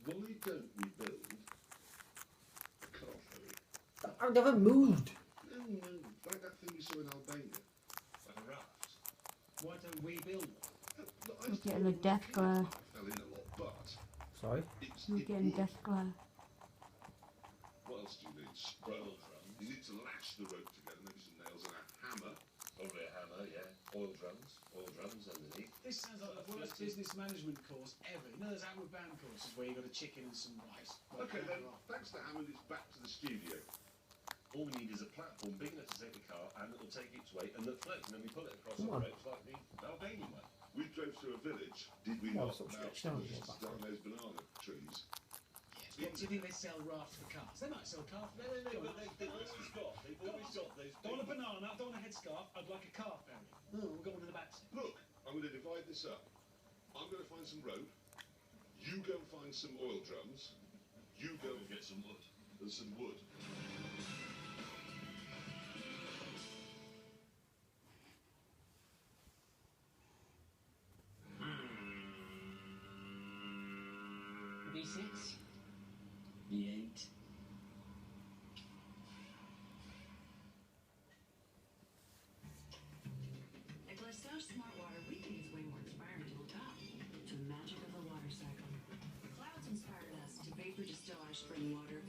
Why don't we build a car ferry? I've never moved. No, like that thing you saw in Albania. Like a raft. Why don't we build one? We're getting a death glare. Fell in a lot, but Sorry. We're getting death glare. What else do you need? Oil drums. You need to lash the rope together, maybe some nails and a hammer. Probably a hammer, yeah. Oil drums underneath. This sounds like the worst business management course ever. You know those outward bound courses where you've got a chicken and some rice? Okay then, thanks to Hammond, it's back to the studio. All we need is a platform big enough to take the car and it'll take its weight and that floats, and then we pull it across the ropes like the Albanian way. We drove through a village, did we not? Sort of Now, stretched down just down those banana trees. Yes, what do you think they sell rafts for cars? They might sell cars. They've always got those. Don't want a banana, don't want a headscarf, I'd like a car ferry. We'll go on to the back seat. Look, I'm going to divide this up. I'm going to find some rope. You go and find some oil drums. You go and get some wood. There's some wood. V6? V8? At Glassage Smart Water, we think it's way more inspiring to look up to the magic of the water cycle. Clouds inspired us to vapor distill our spring water